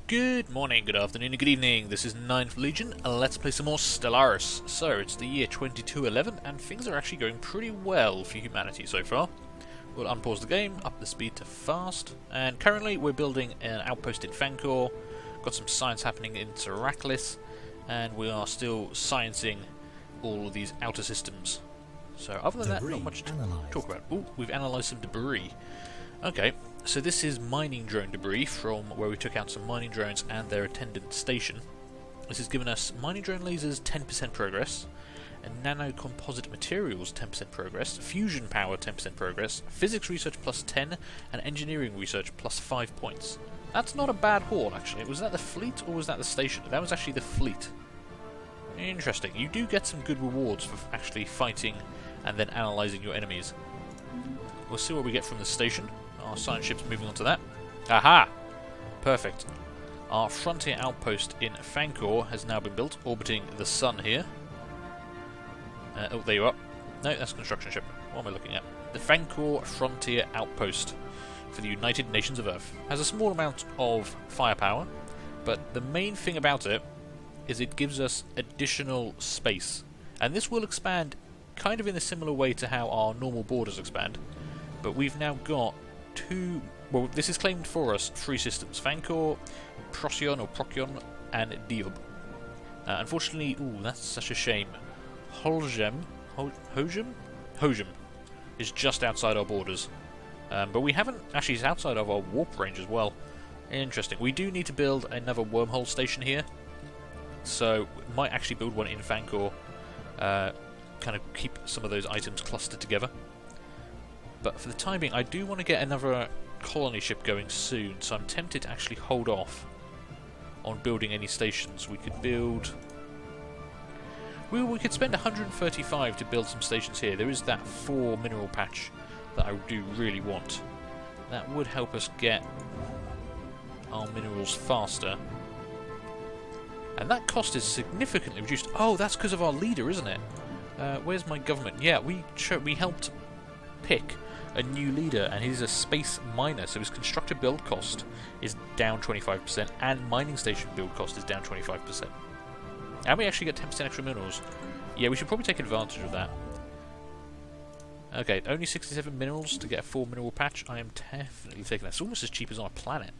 Good morning, good afternoon, and good evening. This is 9th Legion, and let's play some more Stellaris. So, it's the year 2211, and things are actually going pretty well for humanity so far. We'll unpause the game, up the speed to fast, and currently we're building an outpost in Fancor, got some science happening in Seracklis, and we are still sciencing all of these outer systems. So, other than that, not much to talk about. Ooh, we've analysed some debris. Okay, so this is mining drone debris from where we took out some mining drones and their attendant station. This has given us mining drone lasers 10% progress, and nanocomposite materials 10% progress, fusion power 10% progress, physics research plus 10, and engineering research plus 5 points. That's not a bad haul, actually. Was that the fleet or was that the station? That was actually the fleet. Interesting. You do get some good rewards for actually fighting and then analysing your enemies. We'll see what we get from the station. Our science ship's moving on to that. Aha! Perfect. Our frontier outpost in Fancor has now been built, orbiting the sun here. Oh, there you are. No, that's a construction ship. What am I looking at? The Fancor Frontier Outpost for the United Nations of Earth. Has a small amount of firepower, but the main thing about it is it gives us additional space. And this will expand kind of in a similar way to how our normal borders expand. But we've now got this is claimed for us, 3 systems: Fancor, Procyon or Procyon, and Diob. Unfortunately, that's such a shame. Hojum is just outside our borders. But we haven't, actually, it's outside of our warp range as well. Interesting. We do need to build another wormhole station here. So, we might actually build one in Fancor, kind of keep some of those items clustered together. But for the time being, I do want to get another colony ship going soon, so I'm tempted to actually hold off on building any stations. We could build... We could spend 135 to build some stations here. There is that 4 mineral patch that I do really want. That would help us get our minerals faster. And that cost is significantly reduced. Oh, that's because of our leader, isn't it? Where's my government? Yeah, we helped pick a new leader, and he's a space miner, so his constructor build cost is down 25%, and mining station build cost is down 25%. And we actually get 10% extra minerals. Yeah, we should probably take advantage of that. Okay, only 67 minerals to get a 4 mineral patch. I am definitely taking that. It's almost as cheap as on a planet.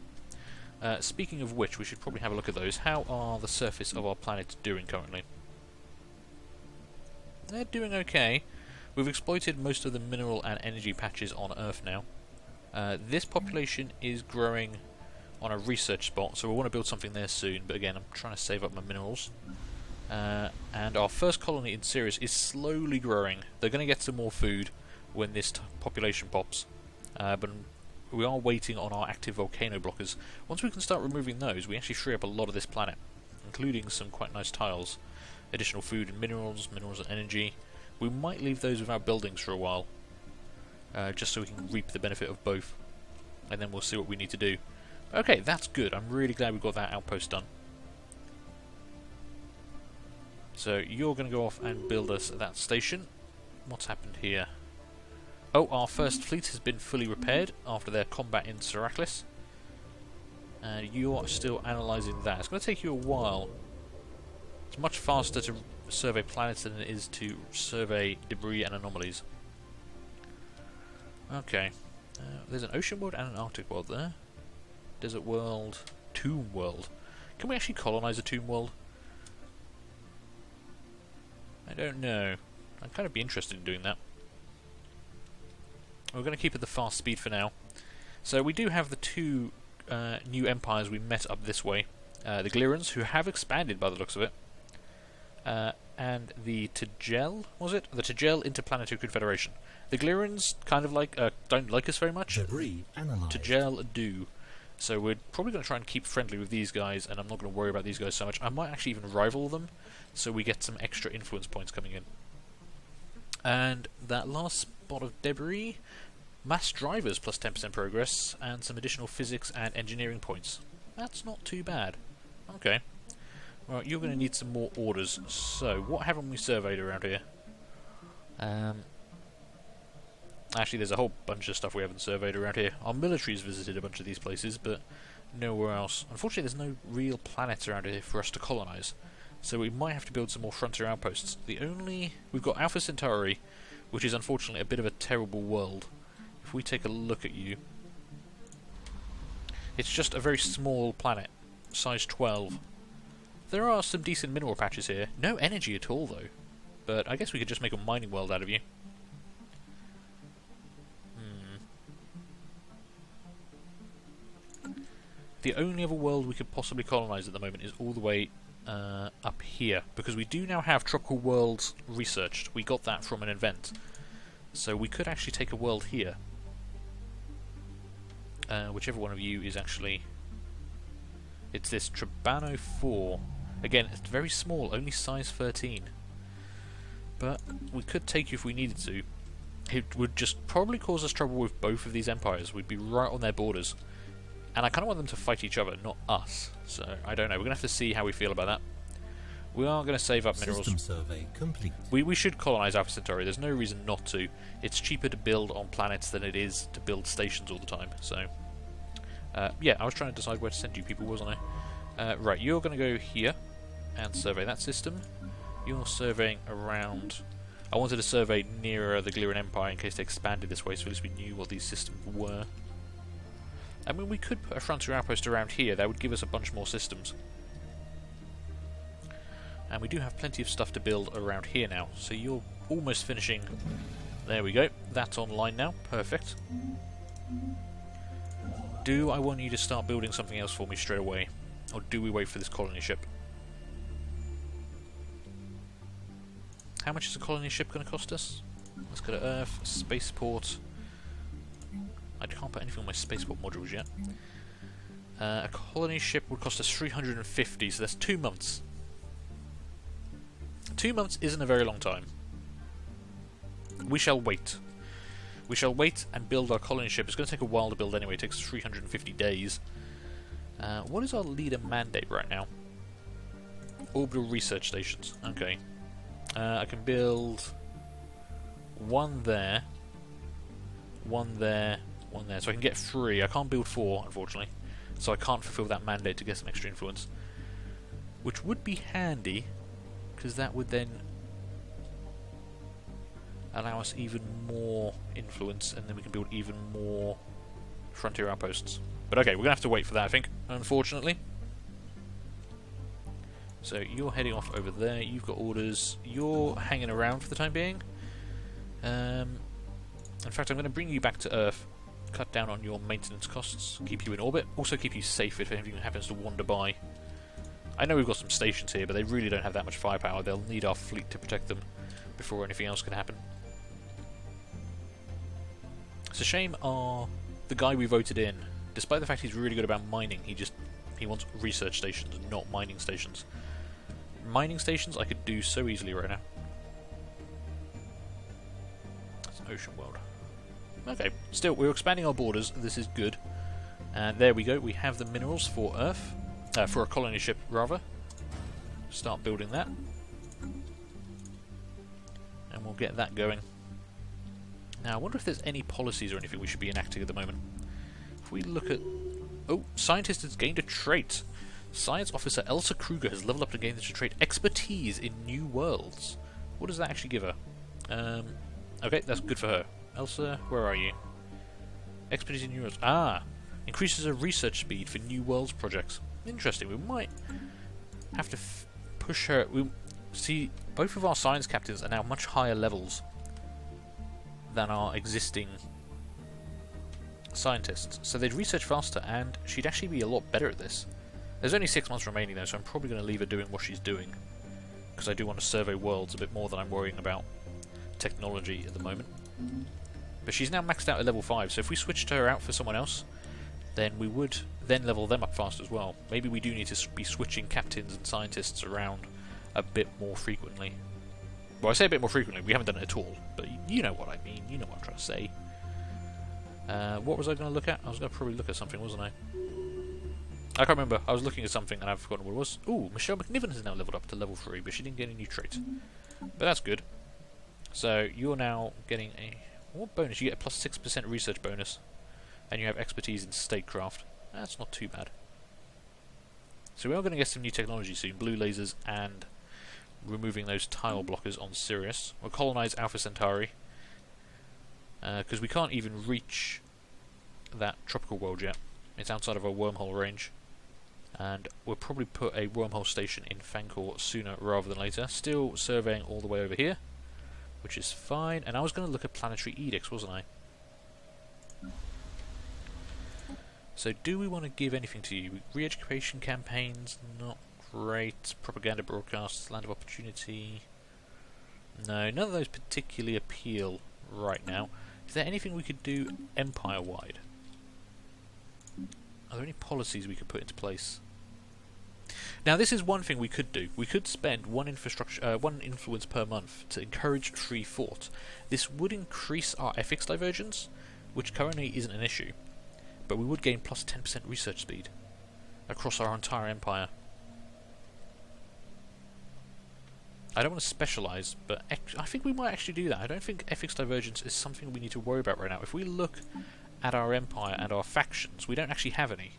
Speaking of which, we should probably have a look at those. How are the surface of our planet doing currently? They're doing okay. We've exploited most of the mineral and energy patches on Earth now. This population is growing on a research spot, so we want to build something there soon, but again, I'm trying to save up my minerals. And our first colony in Sirius is slowly growing. They're going to get some more food when this population pops, but we are waiting on our active volcano blockers. Once we can start removing those, we actually free up a lot of this planet, including some quite nice tiles. Additional food and minerals and energy. We might leave those without buildings for a while, just so we can reap the benefit of both, and then we'll see what we need to do. Okay, that's good. I'm really glad we got that outpost done. So you're going to go off and build us that station. What's happened here? Oh, our first fleet has been fully repaired after their combat in Seracklis. And you are still analysing that. It's going to take you a while. It's much faster to survey planets than it is to survey debris and anomalies. Okay. There's an ocean world and an Arctic world there. Desert world. Tomb world. Can we actually colonise a tomb world? I don't know. I'd kind of be interested in doing that. We're going to keep it the fast speed for now. So we do have the 2 new empires we met up this way. The Glirans, who have expanded by the looks of it. And the Tagel, was it? The Tagel Interplanetary Confederation. The Glirans kind of don't like us very much. Tagel do. So we're probably going to try and keep friendly with these guys, and I'm not going to worry about these guys so much. I might actually even rival them, so we get some extra influence points coming in. And that last spot of debris, mass drivers plus 10% progress, and some additional physics and engineering points. That's not too bad. Okay. Right, you're going to need some more orders. So, what haven't we surveyed around here? Actually, there's a whole bunch of stuff we haven't surveyed around here. Our military's visited a bunch of these places, but nowhere else. Unfortunately, there's no real planets around here for us to colonise, so we might have to build some more frontier outposts. We've got Alpha Centauri, which is unfortunately a bit of a terrible world. If we take a look at you, it's just a very small planet, size 12. There are some decent mineral patches here. No energy at all, though. But I guess we could just make a mining world out of you. The only other world we could possibly colonise at the moment is all the way up here, because we do now have tropical worlds researched. We got that from an event. So we could actually take a world here. Whichever one of you is actually... It's this Trabano 4. Again, it's very small, only size 13. But we could take you if we needed to. It would just probably cause us trouble with both of these empires. We'd be right on their borders. And I kind of want them to fight each other, not us. So, I don't know. We're going to have to see how we feel about that. We are going to save up minerals. System survey complete. We should colonise Alpha Centauri. There's no reason not to. It's cheaper to build on planets than it is to build stations all the time. So, yeah, I was trying to decide where to send you people, wasn't I? Right, you're going to go here and survey that system. You're surveying around... I wanted to survey nearer the Gliran Empire in case they expanded this way, so at least we knew what these systems were. I mean, we could put a frontier outpost around here. That would give us a bunch more systems. And we do have plenty of stuff to build around here now. So you're almost finishing. There we go. That's online now. Perfect. Do I want you to start building something else for me straight away? Or do we wait for this colony ship? How much is a colony ship going to cost us? Let's go to Earth. Spaceport. I can't put anything on my spaceport modules yet. A colony ship would cost us 350, so that's 2 months. 2 months isn't a very long time. We shall wait. We shall wait and build our colony ship. It's going to take a while to build anyway. It takes 350 days. What is our leader mandate right now? Orbital research stations. Okay. I can build one there, one there, one there. So I can get 3. I can't build 4, unfortunately. So I can't fulfill that mandate to get some extra influence. Which would be handy, because that would then allow us even more influence, and then we can build even more frontier outposts. But okay, we're going to have to wait for that, I think, unfortunately. So you're heading off over there, you've got orders, you're hanging around for the time being. In fact, I'm going to bring you back to Earth, cut down on your maintenance costs, keep you in orbit, also keep you safe if anything happens to wander by. I know we've got some stations here, but they really don't have that much firepower. They'll need our fleet to protect them before anything else can happen. It's a shame the guy we voted in, despite the fact he's really good about mining, he wants research stations, not mining stations. Mining stations I could do so easily right now. It's an ocean world. Okay, still, we're expanding our borders, this is good. And there we go, we have the minerals for Earth. For a colony ship, rather. Start building that. And we'll get that going. Now, I wonder if there's any policies or anything we should be enacting at the moment. If we look at... Oh, scientist has gained a trait. Science officer Elsa Kruger has leveled up and gained the trait Expertise in New Worlds. What does that actually give her? Okay, that's good for her. Elsa, where are you? Expertise in New Worlds. Ah! Increases her research speed for New Worlds projects. Interesting, we might have to push her... See, both of our science captains are now much higher levels than our existing scientists. So they'd research faster, and she'd actually be a lot better at this. There's only 6 months remaining though, so I'm probably going to leave her doing what she's doing. Because I do want to survey worlds a bit more than I'm worrying about technology at the moment. But she's now maxed out at level 5, so if we switched her out for someone else, then we would then level them up fast as well. Maybe we do need to be switching captains and scientists around a bit more frequently. Well, I say a bit more frequently, we haven't done it at all, but you know what I mean, you know what I'm trying to say. What was I going to look at? I was going to probably look at something, wasn't I? I can't remember, I was looking at something and I've forgotten what it was. Ooh, Michelle McNiven has now leveled up to level 3, but she didn't get a new trait. But that's good. So, you're now getting a... What bonus? You get a plus 6% research bonus. And you have expertise in statecraft. That's not too bad. So we are going to get some new technology soon, blue lasers and removing those tile blockers on Sirius. We'll colonise Alpha Centauri, because we can't even reach that tropical world yet. It's outside of our wormhole range, and we'll probably put a wormhole station in Fancor sooner rather than later. Still surveying all the way over here, which is fine. And I was going to look at planetary edicts, wasn't I? So do we want to give anything to you? Re-education campaigns, not great. Propaganda broadcasts, land of opportunity. No, none of those particularly appeal right now. Is there anything we could do empire-wide? Are there any policies we could put into place? Now, this is one thing we could do. We could spend one influence per month to encourage free thought. This would increase our ethics divergence, which currently isn't an issue, but we would gain plus 10% research speed across our entire empire. I don't want to specialise, but I think we might actually do that. I don't think ethics divergence is something we need to worry about right now. If we look at our empire and our factions, we don't actually have any.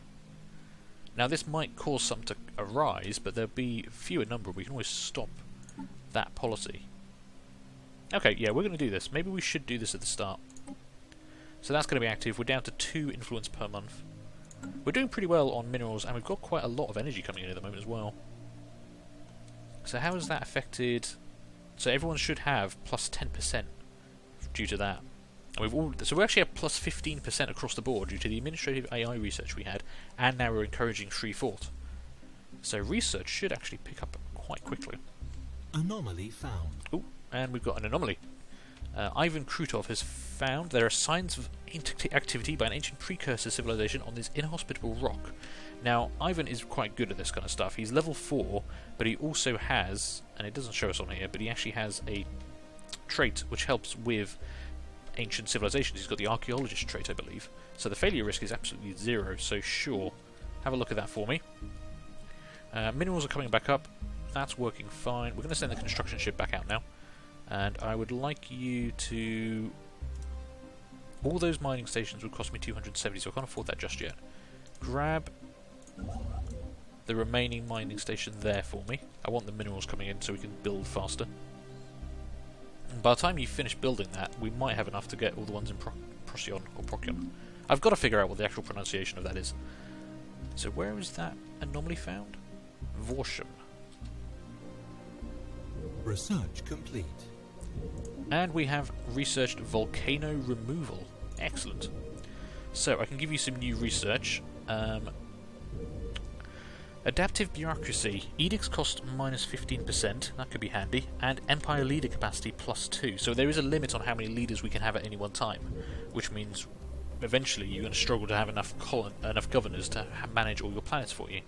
Now this might cause some to arise, but there'll be fewer number. We can always stop that policy. Okay, yeah, we're going to do this. Maybe we should do this at the start. So that's going to be active. We're down to 2 influence per month. We're doing pretty well on minerals, and we've got quite a lot of energy coming in at the moment as well. So how has that affected... So everyone should have plus 10% due to that. And so we actually have plus 15% across the board due to the administrative AI research we had, and now we're encouraging free thought. So research should actually pick up quite quickly. Anomaly found. Oh, and we've got an anomaly. Ivan Krutov has found there are signs of activity by an ancient precursor civilization on this inhospitable rock. Now, Ivan is quite good at this kind of stuff. He's level 4, but he also has, and it doesn't show us on here, but he actually has a trait which helps with ancient civilizations. He's got the archaeologist trait, I believe. So the failure risk is absolutely 0, so sure. Have a look at that for me. Minerals are coming back up. That's working fine. We're going to send the construction ship back out now. And I would like you to... All those mining stations would cost me 270, so I can't afford that just yet. Grab the remaining mining station there for me. I want the minerals coming in so we can build faster. And by the time you finish building that, we might have enough to get all the ones in Procyon or Procyon. I've got to figure out what the actual pronunciation of that is. So where is that anomaly found? Vorsham. Research complete. And we have researched volcano removal. Excellent. So I can give you some new research. Adaptive bureaucracy. Edicts cost minus 15%. That could be handy. And empire leader capacity plus 2. So there is a limit on how many leaders we can have at any one time, which means eventually you're going to struggle to have enough governors to manage all your planets for you.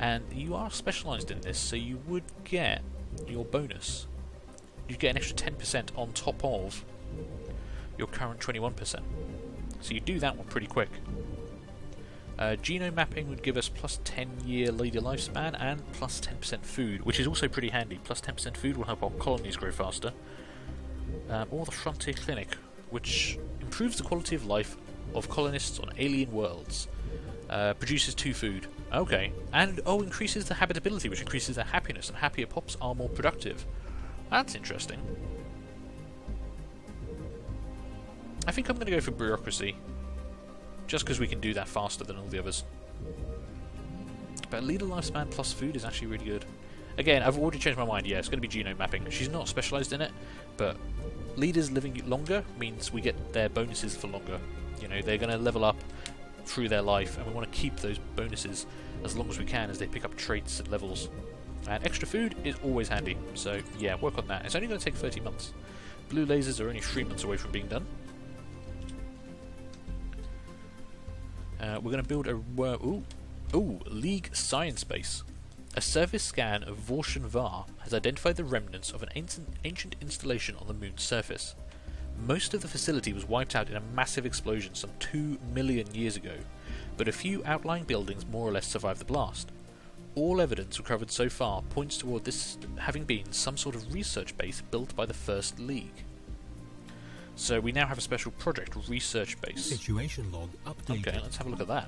And you are specialised in this, so you would get your bonus. You'd get an extra 10% on top of your current 21%. So you do that one pretty quick. Genome mapping would give us plus 10-year leader lifespan and plus 10% food, which is also pretty handy. Plus 10% food will help our colonies grow faster. Or the Frontier Clinic, which improves the quality of life of colonists on alien worlds. Produces 2 food. Okay. And, increases the habitability, which increases their happiness, and happier pops are more productive. That's interesting. I think I'm going to go for bureaucracy, just because we can do that faster than all the others. But leader lifespan plus food is actually really good. Again, I've already changed my mind. Yeah, it's going to be genome mapping. She's not specialised in it, but leaders living longer means we get their bonuses for longer. You know, they're going to level up through their life, and we want to keep those bonuses as long as we can as they pick up traits and levels. And extra food is always handy, so yeah, work on that. It's only going to take 30 months. Blue lasers are only 3 months away from being done. We're going to build a... League Science Base. A surface scan of Vortian Var has identified the remnants of an ancient installation on the moon's surface. Most of the facility was wiped out in a massive explosion some 2 million years ago, but a few outlying buildings more or less survived the blast. All evidence recovered so far points toward this having been some sort of research base built by the First League. So we now have a special project, Research Base. Situation log updated. Okay, let's have a look at that.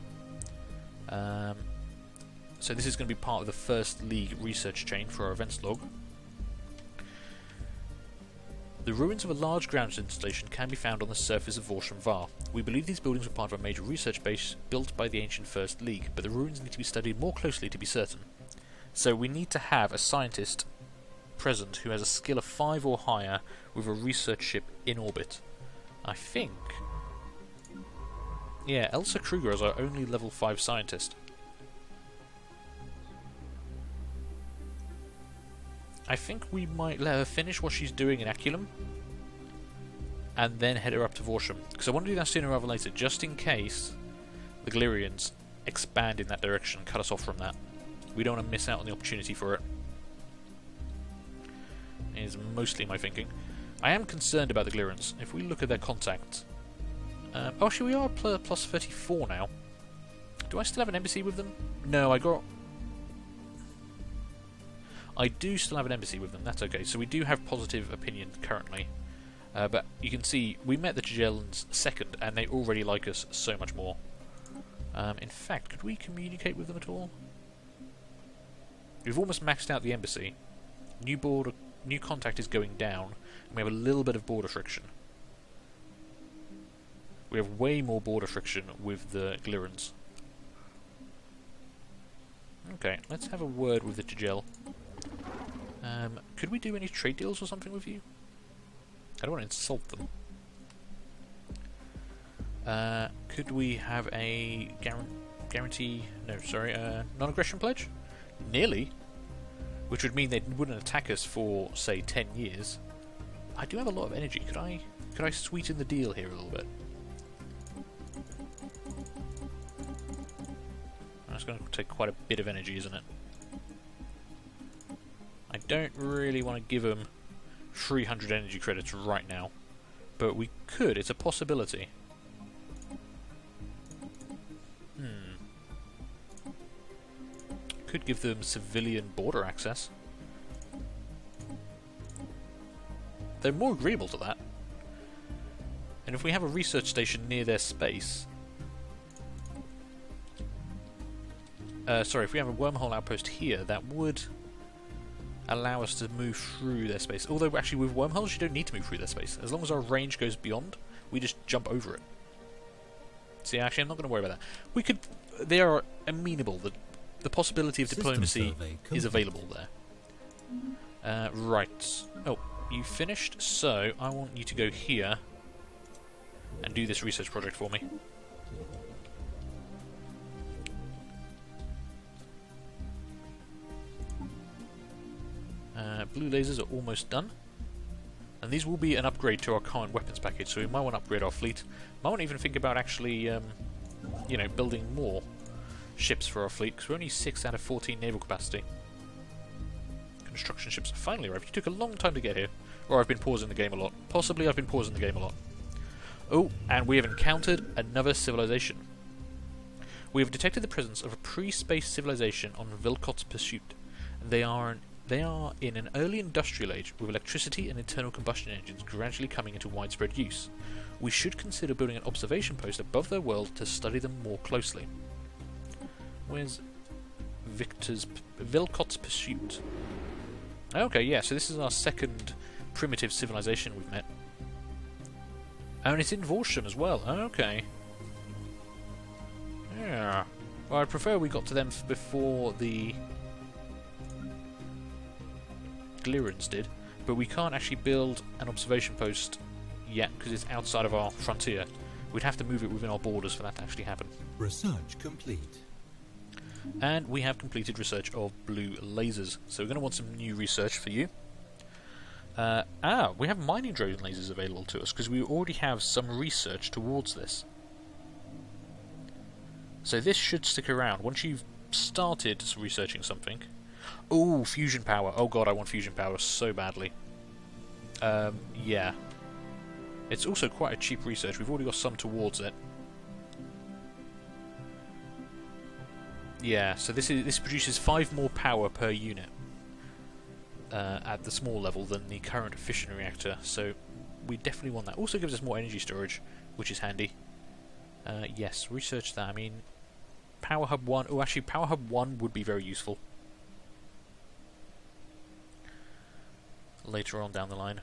So this is going to be part of the First League research chain for our events log. The ruins of a large ground installation can be found on the surface of Vorsham Var. We believe these buildings were part of a major research base built by the ancient First League, but the ruins need to be studied more closely to be certain. So we need to have a scientist present who has a skill of 5 or higher with a research ship in orbit. I think... yeah, Elsa Kruger is our only level 5 scientist. I think we might let her finish what she's doing in Aculum and then head her up to Vorsham, because I want to do that sooner rather than later, just in case the Glirians expand in that direction and cut us off from that. We don't want to miss out on the opportunity for it. Is mostly my thinking. I am concerned about the Glirians. If we look at their contacts... oh, actually we are plus 34 now. Do I still have an embassy with them? No, I do still have an embassy with them, that's okay. So we do have positive opinion currently. But you can see, we met the Jagellans second, and they already like us so much more. In fact, could we communicate with them at all? We've almost maxed out the embassy. New contact is going down, and we have a little bit of border friction. We have way more border friction with the Glirans. Okay, let's have a word with the Jagell. Could we do any trade deals or something with you? I don't want to insult them. Could we have a guarantee... no, sorry, non-aggression pledge? Nearly. Which would mean they wouldn't attack us for, say, 10 years. I do have a lot of energy. Could I sweeten the deal here a little bit? That's going to take quite a bit of energy, isn't it? I don't really want to give them 300 energy credits right now, but we could. It's a possibility. Could give them civilian border access. They're more agreeable to that. And if we have a research station near their space... sorry, if we have a wormhole outpost here, that would allow us to move through their space. Although, actually, with wormholes, you don't need to move through their space. As long as our range goes beyond, we just jump over it. See, actually, I'm not going to worry about that. We could... They are amenable. The possibility of diplomacy is available there. Right. Oh, you finished? So, I want you to go here and do this research project for me. Blue lasers are almost done. And these will be an upgrade to our current weapons package, so we might want to upgrade our fleet. Might want to even think about actually, you know, building more ships for our fleet, because we're only 6 out of 14 naval capacity. Construction ships have finally arrived. You took a long time to get here. Or I've been pausing the game a lot. Possibly I've been pausing the game a lot. Oh, and we have encountered another civilization. We have detected the presence of a pre-space civilization on Vilcot's Pursuit. They are in an early industrial age, with electricity and internal combustion engines gradually coming into widespread use. We should consider building an observation post above their world to study them more closely. Where's Vilcot's Pursuit? Okay, yeah, so this is our second primitive civilization we've met. Oh, and it's in Vorsham as well. Okay. Yeah. Well, I'd prefer we got to them before the Glirans did, but we can't actually build an observation post yet because it's outside of our frontier. We'd have to move it within our borders for that to actually happen. Research complete. And we have completed research of blue lasers, so we're going to want some new research for you. We have mining drone lasers available to us because we already have some research towards this. So this should stick around. Once you've started researching something... Oh, fusion power. Oh god, I want fusion power so badly. Yeah. It's also quite a cheap research. We've already got some towards it. Yeah, so this produces 5 more power per unit at the small level than the current fission reactor, so we definitely want that. Also gives us more energy storage, which is handy. Yes, research that. I mean, Power Hub 1. Oh, actually, Power Hub 1 would be very useful later on down the line.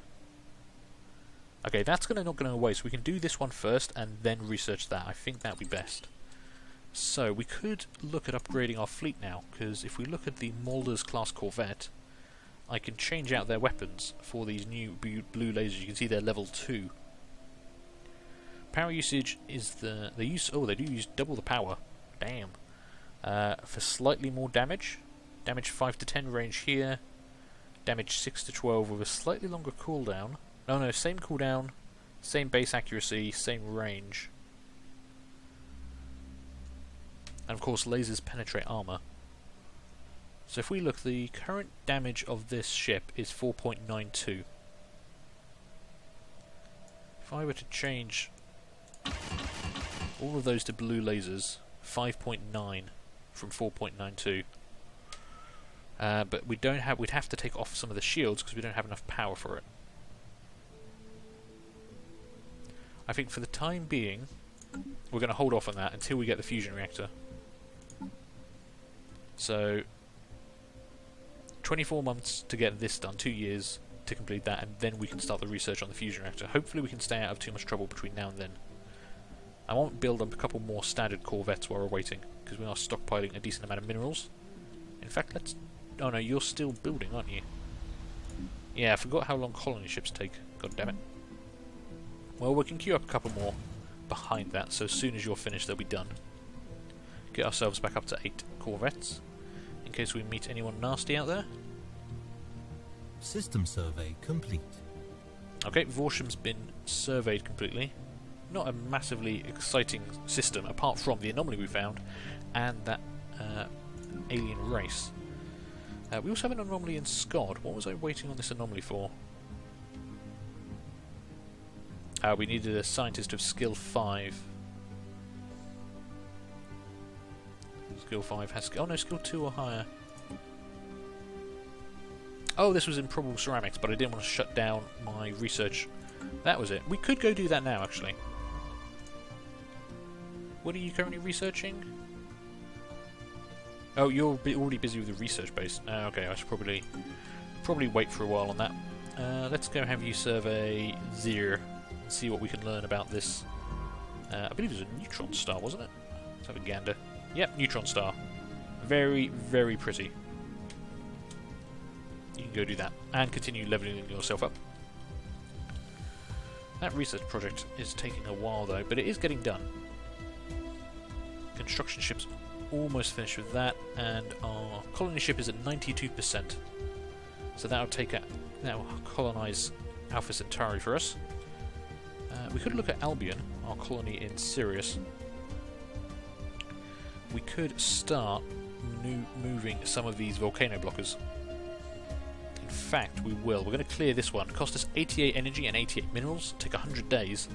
Okay, that's not going to away, so we can do this one first and then research that. I think that would be best. So, we could look at upgrading our fleet now, because if we look at the Mulder's class corvette, I can change out their weapons for these new blue lasers. You can see they're level 2. Power usage is they do use double the power. Damn. For slightly more damage. Damage 5 to 10 range here. Damage 6 to 12 with a slightly longer cooldown. No, same cooldown, same base accuracy, same range. And of course lasers penetrate armor. So if we look, the current damage of this ship is 4.92. If I were to change all of those to blue lasers, 5.9 from 4.92. But we'd have to take off some of the shields because we don't have enough power for it. I think for the time being, we're going to hold off on that until we get the fusion reactor. So, 24 months to get this done, 2 years to complete that, and then we can start the research on the fusion reactor. Hopefully we can stay out of too much trouble between now and then. I want to build up a couple more standard corvettes while we're waiting, because we are stockpiling a decent amount of minerals. In fact, let's... Oh no, you're still building, aren't you? Yeah, I forgot how long colony ships take. God damn it. Well, we can queue up a couple more behind that, so as soon as you're finished they'll be done. Get ourselves back up to 8 corvettes, in case we meet anyone nasty out there. System survey complete. Okay, Vorsham's been surveyed completely. Not a massively exciting system, apart from the anomaly we found, and that alien race. We also have an anomaly in Scod. What was I waiting on this anomaly for? We needed a scientist of skill 5. Skill 5 has... Oh no, skill 2 or higher. Oh, this was improbable ceramics, but I didn't want to shut down my research. That was it. We could go do that now, actually. What are you currently researching? Oh, you're already busy with the research base. Okay, I should probably wait for a while on that. Let's go have you survey Zir. See what we can learn about this. I believe it was a neutron star, wasn't it? Let's have a gander. Yep, neutron star. Very, very pretty. You can go do that and continue leveling yourself up. That research project is taking a while though, but it is getting done. Construction ship's almost finished with that, and our colony ship is at 92%. So that will colonize Alpha Centauri for us. We could look at Albion, our colony in Sirius. We could start moving some of these volcano blockers. In fact, we will. We're going to clear this one. It cost us 88 energy and 88 minerals. Take 100 days.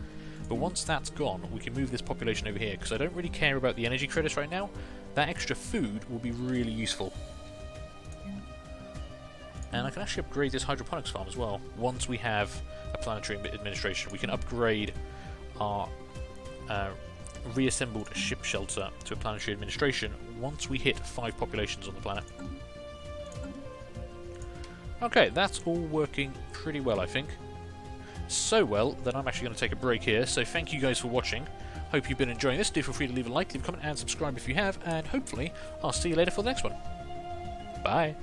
But once that's gone, we can move this population over here, because I don't really care about the energy credits right now. That extra food will be really useful. And I can actually upgrade this hydroponics farm as well. Once we have a planetary administration, we can upgrade our reassembled ship shelter to a planetary administration once we hit 5 populations on the planet. Okay, that's all working pretty well, I think. So well that I'm actually going to take a break here, so thank you guys for watching. Hope you've been enjoying this. Do feel free to leave a like, leave a comment and subscribe if you have, and hopefully I'll see you later for the next one. Bye!